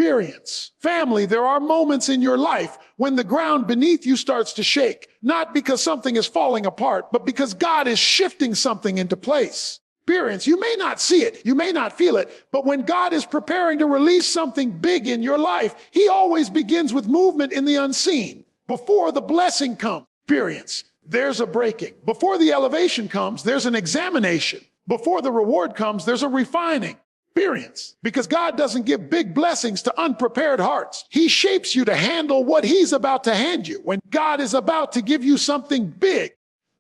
Experience. Family, there are moments in your life when the ground beneath you starts to shake, not because something is falling apart, but because God is shifting something into place. Experience. You may not see it, you may not feel it, but when God is preparing to release something big in your life, he always begins with movement in the unseen. Before the blessing comes, experience, there's a breaking. Before the elevation comes, there's an examination. Before the reward comes, there's a refining. Experience. Because God doesn't give big blessings to unprepared hearts. He shapes you to handle what he's about to hand you. When God is about to give you something big,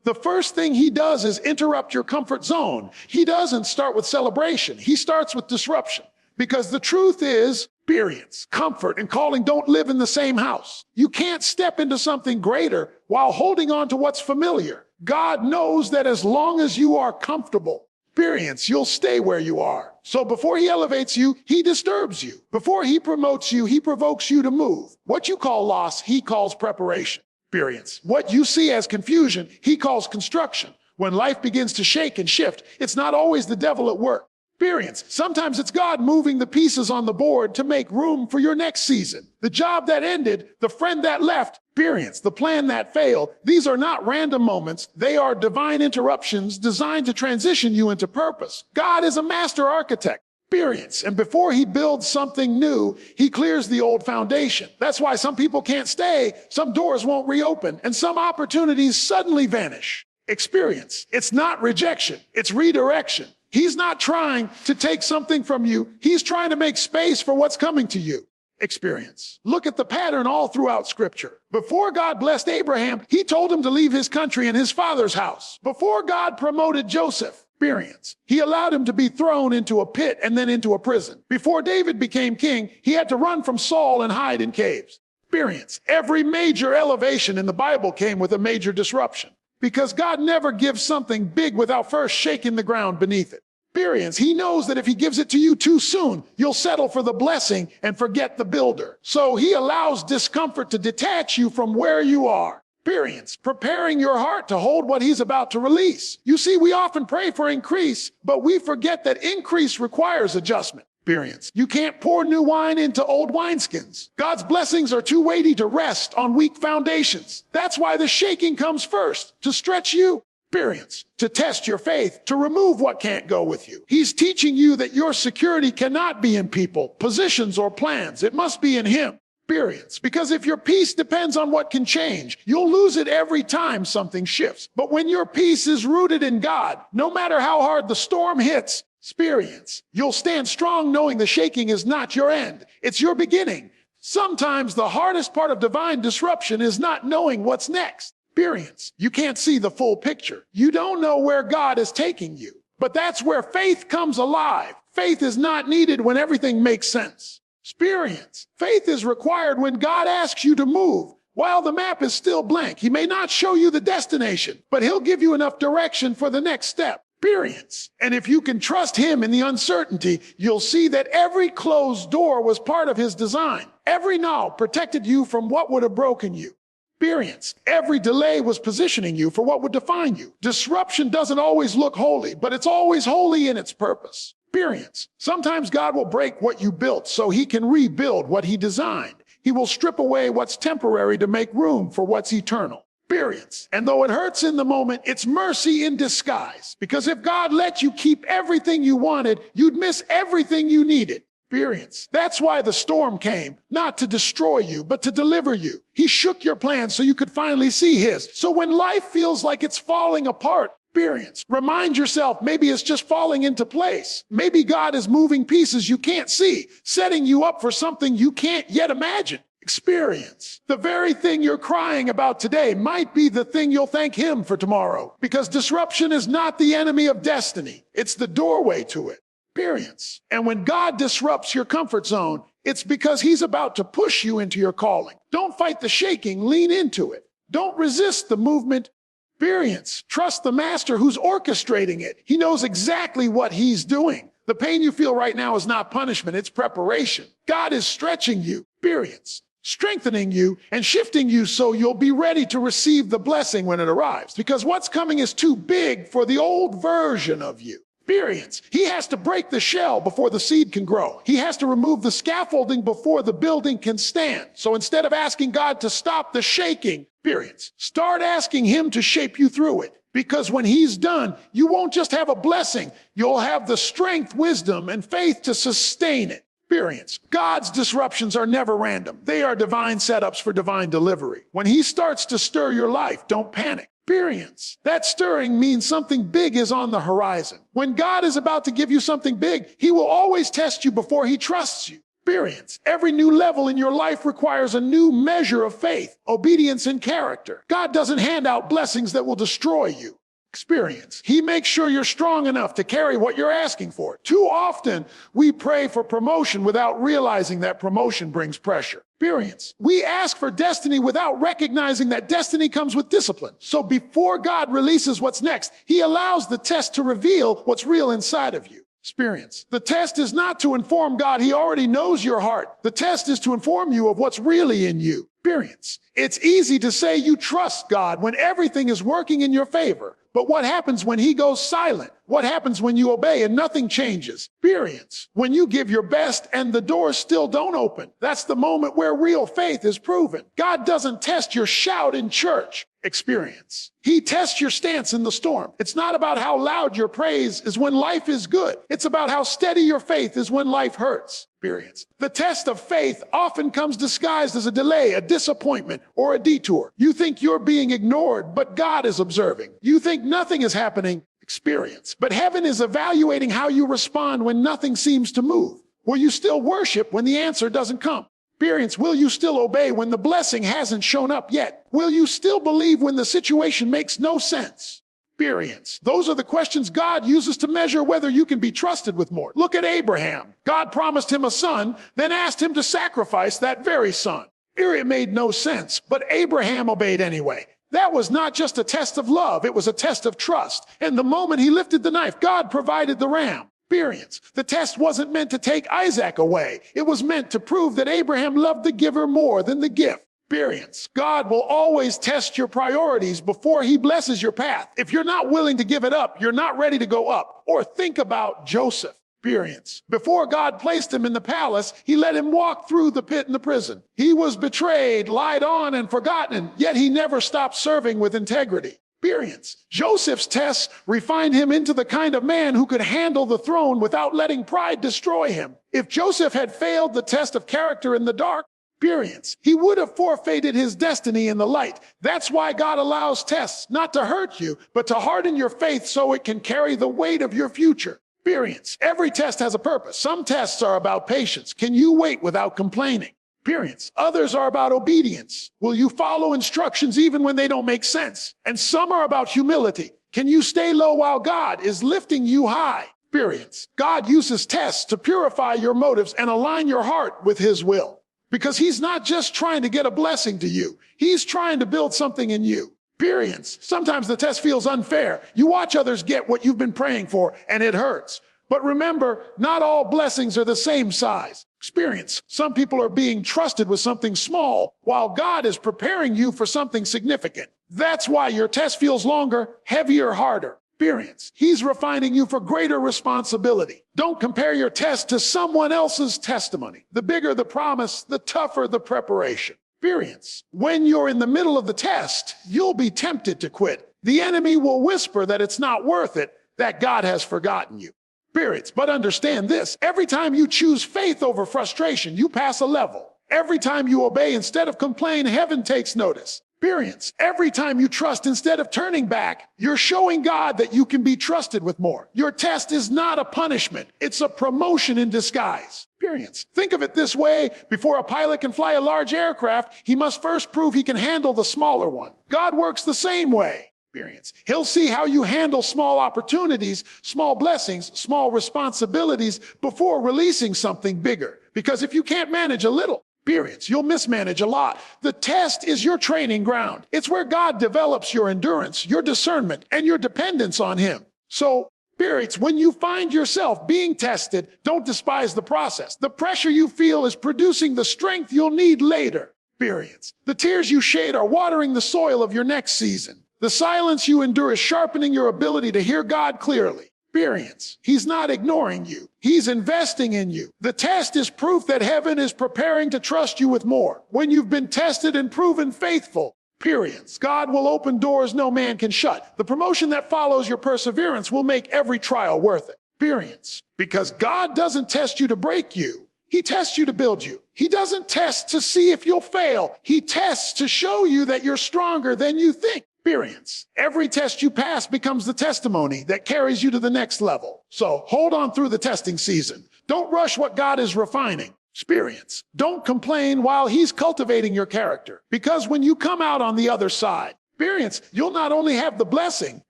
the first thing he does is interrupt your comfort zone. He doesn't start with celebration. He starts with disruption. Because the truth is, experience, comfort, and calling don't live in the same house. You can't step into something greater while holding on to what's familiar. God knows that as long as you are comfortable, experience, you'll stay where you are. So before he elevates you, he disturbs you. Before he promotes you, he provokes you to move. What you call loss, he calls preparation. Experience. What you see as confusion, he calls construction. When life begins to shake and shift, it's not always the devil at work. Experience. Sometimes it's God moving the pieces on the board to make room for your next season. The job that ended, the friend that left, experience, the plan that failed. These are not random moments. They are divine interruptions designed to transition you into purpose. God is a master architect. Experience. And before he builds something new, he clears the old foundation. That's why some people can't stay, some doors won't reopen, and some opportunities suddenly vanish. Experience. It's not rejection, it's redirection. He's not trying to take something from you. He's trying to make space for what's coming to you. Experience. Look at the pattern all throughout Scripture. Before God blessed Abraham, he told him to leave his country and his father's house. Before God promoted Joseph, experience, he allowed him to be thrown into a pit and then into a prison. Before David became king, he had to run from Saul and hide in caves. Experience. Every major elevation in the Bible came with a major disruption. Because God never gives something big without first shaking the ground beneath it. Experience. He knows that if he gives it to you too soon, you'll settle for the blessing and forget the builder. So he allows discomfort to detach you from where you are. Experience. Preparing your heart to hold what he's about to release. You see, we often pray for increase, but we forget that increase requires adjustment. Experience. You can't pour new wine into old wineskins. God's blessings are too weighty to rest on weak foundations. That's why the shaking comes first, to stretch you. Experience. To test your faith, to remove what can't go with you. He's teaching you that your security cannot be in people, positions, or plans. It must be in him. Experience. Because if your peace depends on what can change, you'll lose it every time something shifts. But when your peace is rooted in God, no matter how hard the storm hits, experience, you'll stand strong knowing the shaking is not your end. It's your beginning. Sometimes the hardest part of divine disruption is not knowing what's next. Experience. You can't see the full picture. You don't know where God is taking you. But that's where faith comes alive. Faith is not needed when everything makes sense. Experience. Faith is required when God asks you to move. While the map is still blank, he may not show you the destination, but he'll give you enough direction for the next step. Experience. And if you can trust him in the uncertainty, you'll see that every closed door was part of his design. Every no protected you from what would have broken you. Experience. Every delay was positioning you for what would define you. Disruption doesn't always look holy, but it's always holy in its purpose. Experience. Sometimes God will break what you built so he can rebuild what he designed. He will strip away what's temporary to make room for what's eternal. Experience. And though it hurts in the moment, it's mercy in disguise. Because if God let you keep everything you wanted, you'd miss everything you needed. Experience. That's why the storm came, not to destroy you, but to deliver you. He shook your plans so you could finally see his. So when life feels like it's falling apart, experience. Remind yourself, maybe it's just falling into place. Maybe God is moving pieces you can't see, setting you up for something you can't yet imagine. Experience. The very thing you're crying about today might be the thing you'll thank him for tomorrow. Because disruption is not the enemy of destiny. It's the doorway to it. Experience. And when God disrupts your comfort zone, it's because he's about to push you into your calling. Don't fight the shaking, lean into it. Don't resist the movement. Experience. Trust the master who's orchestrating it. He knows exactly what he's doing. The pain you feel right now is not punishment, it's preparation. God is stretching you. Experience. Strengthening you and shifting you so you'll be ready to receive the blessing when it arrives. Because what's coming is too big for the old version of you. Experience. He has to break the shell before the seed can grow. He has to remove the scaffolding before the building can stand. So instead of asking God to stop the shaking, experience, start asking him to shape you through it. Because when he's done, you won't just have a blessing. You'll have the strength, wisdom, and faith to sustain it. Experience. God's disruptions are never random. They are divine setups for divine delivery. When he starts to stir your life, don't panic. Experience. That stirring means something big is on the horizon. When God is about to give you something big, he will always test you before he trusts you. Experience. Every new level in your life requires a new measure of faith, obedience, and character. God doesn't hand out blessings that will destroy you. Experience. He makes sure you're strong enough to carry what you're asking for. Too often, we pray for promotion without realizing that promotion brings pressure. Experience. We ask for destiny without recognizing that destiny comes with discipline. So before God releases what's next, he allows the test to reveal what's real inside of you. Experience. The test is not to inform God. He already knows your heart. The test is to inform you of what's really in you. Experience. It's easy to say you trust God when everything is working in your favor. But what happens when he goes silent? What happens when you obey and nothing changes? Experience. When you give your best and the doors still don't open, that's the moment where real faith is proven. God doesn't test your shout in church. Experience. He tests your stance in the storm. It's not about how loud your praise is when life is good. It's about how steady your faith is when life hurts. Experience. The test of faith often comes disguised as a delay, a disappointment, or a detour. You think you're being ignored, but God is observing. You think nothing is happening. Experience. But heaven is evaluating how you respond when nothing seems to move. Will you still worship when the answer doesn't come? Experience. Will you still obey when the blessing hasn't shown up yet? Will you still believe when the situation makes no sense? Experience. Those are the questions God uses to measure whether you can be trusted with more. Look at Abraham. God promised him a son, then asked him to sacrifice that very son. It made no sense, but Abraham obeyed anyway. That was not just a test of love, it was a test of trust. And the moment he lifted the knife, God provided the ram. Experience. The test wasn't meant to take Isaac away. It was meant to prove that Abraham loved the giver more than the gift. Experience. God will always test your priorities before he blesses your path. If you're not willing to give it up, you're not ready to go up. Or think about Joseph. Experience. Before God placed him in the palace, he let him walk through the pit in the prison. He was betrayed, lied on, and forgotten, yet he never stopped serving with integrity. Experience. Joseph's tests refined him into the kind of man who could handle the throne without letting pride destroy him. If Joseph had failed the test of character in the dark, experience, he would have forfeited his destiny in the light. That's why God allows tests, not to hurt you, but to harden your faith so it can carry the weight of your future. Experience. Every test has a purpose. Some tests are about patience. Can you wait without complaining? Experience. Others are about obedience. Will you follow instructions even when they don't make sense? And some are about humility. Can you stay low while God is lifting you high? Experience. God uses tests to purify your motives and align your heart with his will. Because he's not just trying to get a blessing to you. He's trying to build something in you. Experience. Sometimes the test feels unfair. You watch others get what you've been praying for, and it hurts. But remember, not all blessings are the same size. Experience. Some people are being trusted with something small, while God is preparing you for something significant. That's why your test feels longer, heavier, harder. Experience. He's refining you for greater responsibility. Don't compare your test to someone else's testimony. The bigger the promise, the tougher the preparation. Experience. When you're in the middle of the test, you'll be tempted to quit. The enemy will whisper that it's not worth it, that God has forgotten you. Experience. But understand this, every time you choose faith over frustration, you pass a level. Every time you obey instead of complain, heaven takes notice. Experience. Every time you trust instead of turning back, you're showing God that you can be trusted with more. Your test is not a punishment. It's a promotion in disguise. Experience. Think of it this way. Before a pilot can fly a large aircraft, he must first prove he can handle the smaller one. God works the same way. Experience. He'll see how you handle small opportunities, small blessings, small responsibilities before releasing something bigger. Because if you can't manage a little, experience, you'll mismanage a lot. The test is your training ground. It's where God develops your endurance, your discernment, and your dependence on him. So, experience, when you find yourself being tested, don't despise the process. The pressure you feel is producing the strength you'll need later. Experience. The tears you shed are watering the soil of your next season. The silence you endure is sharpening your ability to hear God clearly. Experience. He's not ignoring you. He's investing in you. The test is proof that heaven is preparing to trust you with more. When you've been tested and proven faithful, experience. God will open doors no man can shut. The promotion that follows your perseverance will make every trial worth it. Experience. Because God doesn't test you to break you. He tests you to build you. He doesn't test to see if you'll fail. He tests to show you that you're stronger than you think. Experience. Every test you pass becomes the testimony that carries you to the next level. So hold on through the testing season. Don't rush what God is refining. Experience. Don't complain while He's cultivating your character. Because when you come out on the other side, experience, you'll not only have the blessing,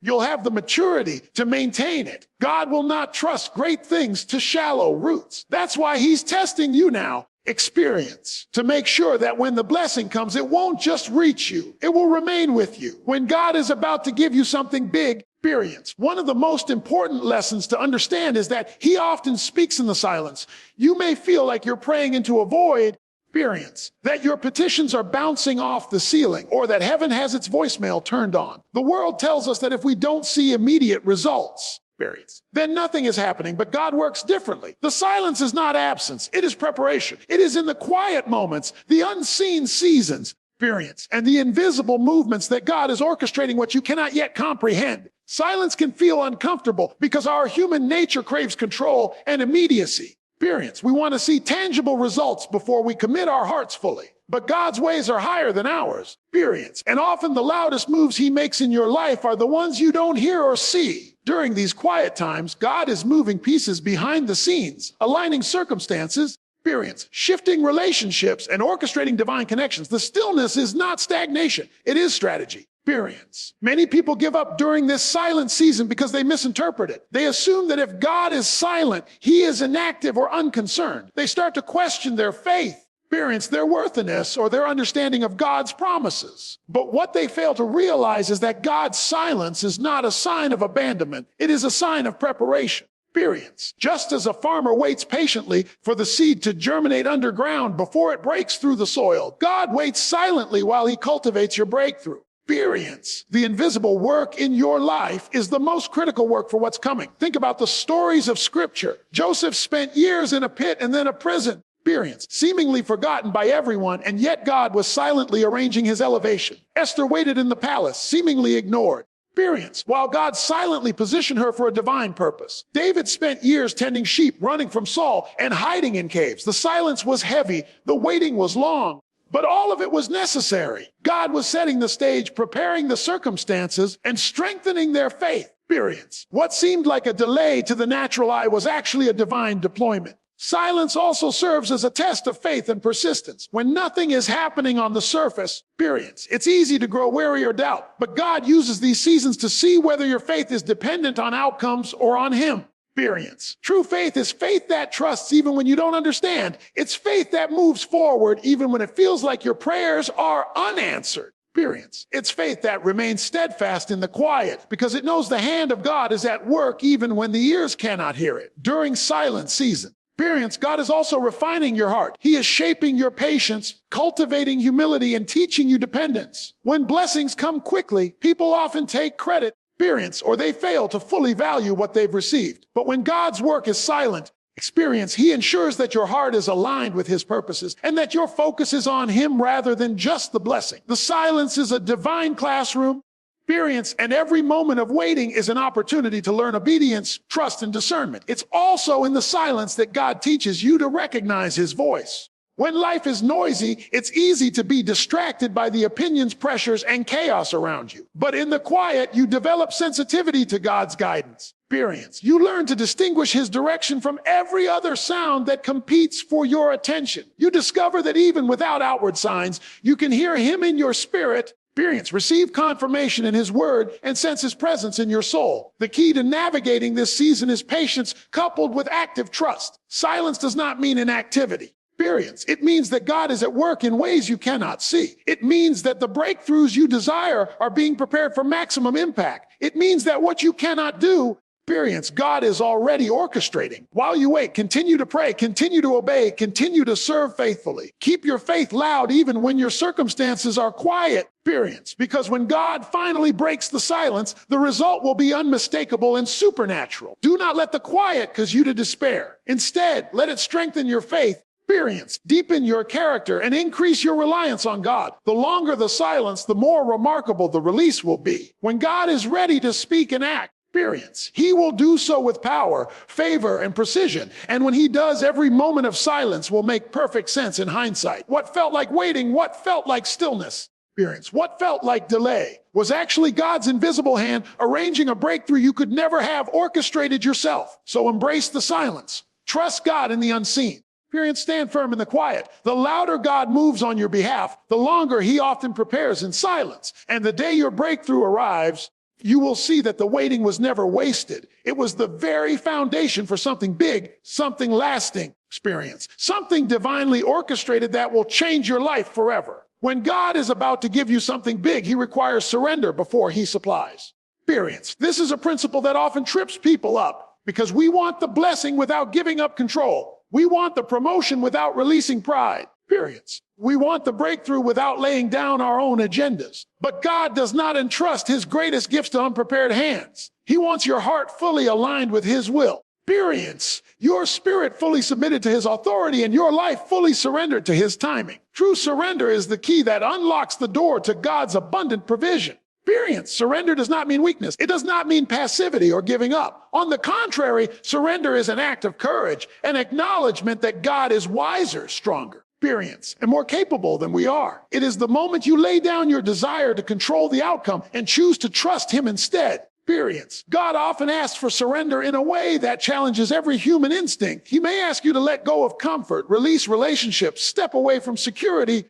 you'll have the maturity to maintain it. God will not trust great things to shallow roots. That's why He's testing you now. Experience, to make sure that when the blessing comes, it won't just reach you, it will remain with you. When God is about to give you something big, experience. One of the most important lessons to understand is that He often speaks in the silence. You may feel like you're praying into a void. Experience, that your petitions are bouncing off the ceiling, or that heaven has its voicemail turned on. The world tells us that if we don't see immediate results, experience, then nothing is happening, but God works differently. The silence is not absence, it is preparation. It is in the quiet moments, the unseen seasons, experience, and the invisible movements that God is orchestrating what you cannot yet comprehend. Silence can feel uncomfortable because our human nature craves control and immediacy. Experience, we want to see tangible results before we commit our hearts fully. But God's ways are higher than ours. Experience, and often the loudest moves He makes in your life are the ones you don't hear or see. During these quiet times, God is moving pieces behind the scenes, aligning circumstances, experience, shifting relationships, and orchestrating divine connections. The stillness is not stagnation, it is strategy. Experience. Many people give up during this silent season because they misinterpret it. They assume that if God is silent, He is inactive or unconcerned. They start to question their faith, experience, their worthiness, or their understanding of God's promises. But what they fail to realize is that God's silence is not a sign of abandonment. It is a sign of preparation. Experience. Just as a farmer waits patiently for the seed to germinate underground before it breaks through the soil, God waits silently while He cultivates your breakthrough. Experience. The invisible work in your life is the most critical work for what's coming. Think about the stories of Scripture. Joseph spent years in a pit and then a prison. Experience, seemingly forgotten by everyone, and yet God was silently arranging his elevation. Esther waited in the palace, seemingly ignored. Experience, while God silently positioned her for a divine purpose. David spent years tending sheep, running from Saul, and hiding in caves. The silence was heavy, the waiting was long. But all of it was necessary. God was setting the stage, preparing the circumstances, and strengthening their faith. Experience. What seemed like a delay to the natural eye was actually a divine deployment. Silence also serves as a test of faith and persistence. When nothing is happening on the surface, experience, it's easy to grow weary or doubt. But God uses these seasons to see whether your faith is dependent on outcomes or on Him. Experience. True faith is faith that trusts even when you don't understand. It's faith that moves forward even when it feels like your prayers are unanswered. Experience. It's faith that remains steadfast in the quiet because it knows the hand of God is at work even when the ears cannot hear it. During silent season. Experience, God is also refining your heart. He is shaping your patience, cultivating humility, and teaching you dependence. When blessings come quickly, people often take credit, experience, or they fail to fully value what they've received. But when God's work is silent, experience, He ensures that your heart is aligned with His purposes and that your focus is on Him rather than just the blessing. The silence is a divine classroom. Experience, and every moment of waiting is an opportunity to learn obedience, trust, and discernment. It's also in the silence that God teaches you to recognize His voice. When life is noisy, it's easy to be distracted by the opinions, pressures, and chaos around you. But in the quiet, you develop sensitivity to God's guidance. Experience. You learn to distinguish His direction from every other sound that competes for your attention. You discover that even without outward signs, you can hear Him in your spirit. Experience. Receive confirmation in His word and sense His presence in your soul. The key to navigating this season is patience coupled with active trust. Silence does not mean inactivity. Experience. It means that God is at work in ways you cannot see. It means that the breakthroughs you desire are being prepared for maximum impact. It means that what you cannot do, Experience, God is already orchestrating. While you wait, continue to pray, continue to obey, continue to serve faithfully. Keep your faith loud even when your circumstances are quiet. Experience, because when God finally breaks the silence, the result will be unmistakable and supernatural. Do not let the quiet cause you to despair. Instead, let it strengthen your faith. Experience, deepen your character, and increase your reliance on God. The longer the silence, the more remarkable the release will be. When God is ready to speak and act, experience, he will do so with power, favor, and precision. And when he does, every moment of silence will make perfect sense in hindsight. What felt like waiting, what felt like stillness, experience, what felt like delay, was actually God's invisible hand arranging a breakthrough you could never have orchestrated yourself. So embrace the silence. Trust God in the unseen. Experience, stand firm in the quiet. The louder God moves on your behalf, the longer he often prepares in silence. And the day your breakthrough arrives, you will see that the waiting was never wasted. It was the very foundation for something big, something lasting. Experience, something divinely orchestrated that will change your life forever. When God is about to give you something big, he requires surrender before he supplies. Experience, this is a principle that often trips people up because we want the blessing without giving up control. We want the promotion without releasing pride. Experience, we want the breakthrough without laying down our own agendas. But God does not entrust his greatest gifts to unprepared hands. He wants your heart fully aligned with his will. Experience, your spirit fully submitted to his authority and your life fully surrendered to his timing. True surrender is the key that unlocks the door to God's abundant provision. Experience, surrender does not mean weakness. It does not mean passivity or giving up. On the contrary, surrender is an act of courage, an acknowledgement that God is wiser, stronger, experience, and more capable than we are. It is the moment you lay down your desire to control the outcome and choose to trust him instead. Experience, God often asks for surrender in a way that challenges every human instinct. He may ask you to let go of comfort, release relationships, step away from security,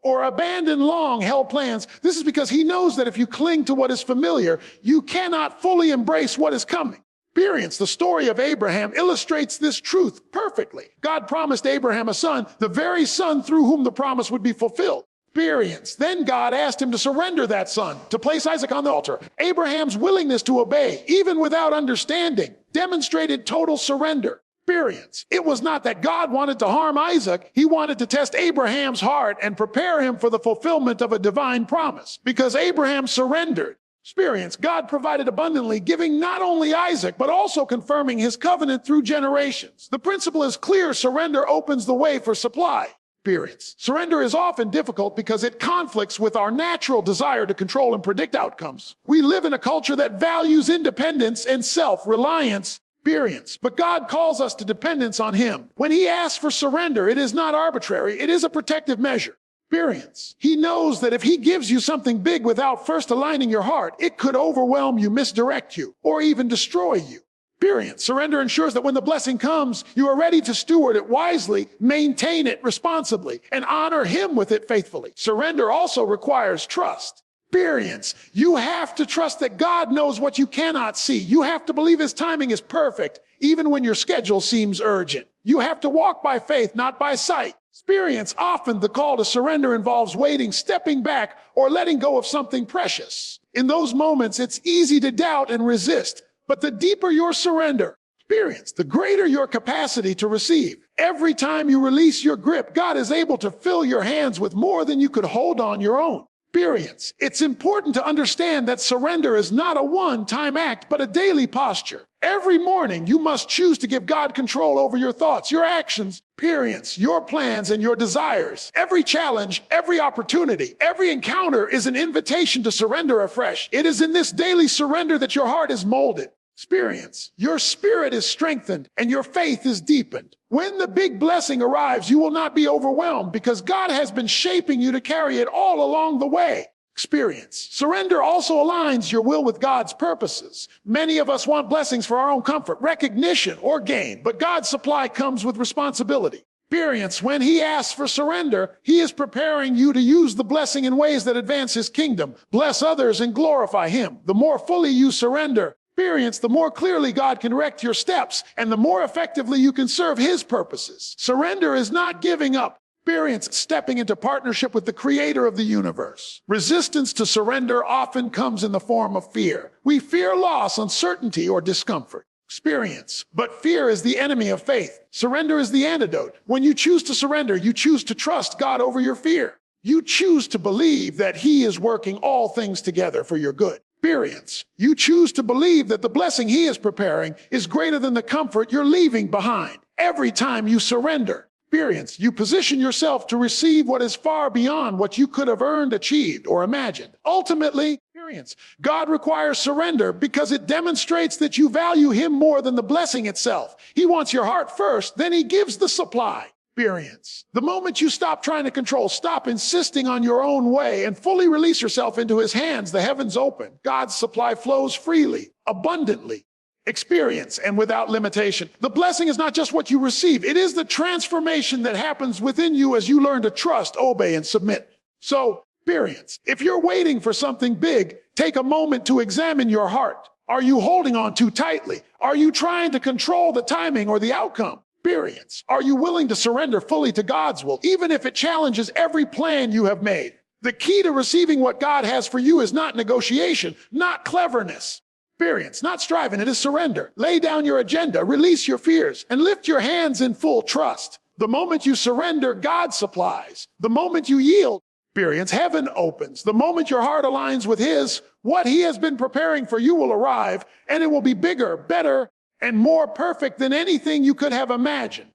or abandon long-held plans. This is because he knows that if you cling to what is familiar, you cannot fully embrace what is coming. Experience, the story of Abraham illustrates this truth perfectly. God promised Abraham a son, the very son through whom the promise would be fulfilled. Experience, then God asked him to surrender that son, to place Isaac on the altar. Abraham's willingness to obey, even without understanding, demonstrated total surrender. Experience, it was not that God wanted to harm Isaac. He wanted to test Abraham's heart and prepare him for the fulfillment of a divine promise. Because Abraham surrendered. Experience, God provided abundantly, giving not only Isaac, but also confirming his covenant through generations. The principle is clear. Surrender opens the way for supply. Experience, surrender is often difficult because it conflicts with our natural desire to control and predict outcomes. We live in a culture that values independence and self-reliance. Experience, but God calls us to dependence on him. When he asks for surrender, it is not arbitrary. It is a protective measure. Experience, he knows that if he gives you something big without first aligning your heart, it could overwhelm you, misdirect you, or even destroy you. Experience, surrender ensures that when the blessing comes, you are ready to steward it wisely, maintain it responsibly, and honor him with it faithfully. Surrender also requires trust. Experience, you have to trust that God knows what you cannot see. You have to believe his timing is perfect, even when your schedule seems urgent. You have to walk by faith, not by sight. Experience, often the call to surrender involves waiting, stepping back, or letting go of something precious. In those moments, it's easy to doubt and resist. But the deeper your surrender, experience, the greater your capacity to receive. Every time you release your grip, God is able to fill your hands with more than you could hold on your own. Experience. It's important to understand that surrender is not a one-time act, but a daily posture. Every morning, you must choose to give God control over your thoughts, your actions, experience, your plans, and your desires. Every challenge, every opportunity, every encounter is an invitation to surrender afresh. It is in this daily surrender that your heart is molded. Experience. Your spirit is strengthened and your faith is deepened. When the big blessing arrives, you will not be overwhelmed because God has been shaping you to carry it all along the way. Experience. Surrender also aligns your will with God's purposes. Many of us want blessings for our own comfort, recognition, or gain, but God's supply comes with responsibility. Experience. When he asks for surrender, he is preparing you to use the blessing in ways that advance his kingdom, bless others, and glorify him. The more fully you surrender, experience, the more clearly God can direct your steps, and the more effectively you can serve his purposes. Surrender is not giving up. Experience stepping into partnership with the creator of the universe. Resistance to surrender often comes in the form of fear. We fear loss, uncertainty, or discomfort. Experience. But fear is the enemy of faith. Surrender is the antidote. When you choose to surrender, you choose to trust God over your fear. You choose to believe that He is working all things together for your good. Experience. You choose to believe that the blessing He is preparing is greater than the comfort you're leaving behind. Every time you surrender, experience, you position yourself to receive what is far beyond what you could have earned, achieved, or imagined. Ultimately, experience, God requires surrender because it demonstrates that you value Him more than the blessing itself. He wants your heart first, then He gives the supply. Experience. The moment you stop trying to control, stop insisting on your own way, and fully release yourself into His hands, the heavens open. God's supply flows freely, abundantly. Experience and without limitation. The blessing is not just what you receive, it is the transformation that happens within you as you learn to trust, obey, and submit. So, experience. If you're waiting for something big, take a moment to examine your heart. Are you holding on too tightly? Are you trying to control the timing or the outcome? Experience. Are you willing to surrender fully to God's will, even if it challenges every plan you have made? The key to receiving what God has for you is not negotiation, not cleverness. Experience, not striving, it is surrender. Lay down your agenda, release your fears, and lift your hands in full trust. The moment you surrender, God supplies. The moment you yield, experience, heaven opens. The moment your heart aligns with His, what He has been preparing for you will arrive, and it will be bigger, better, and more perfect than anything you could have imagined.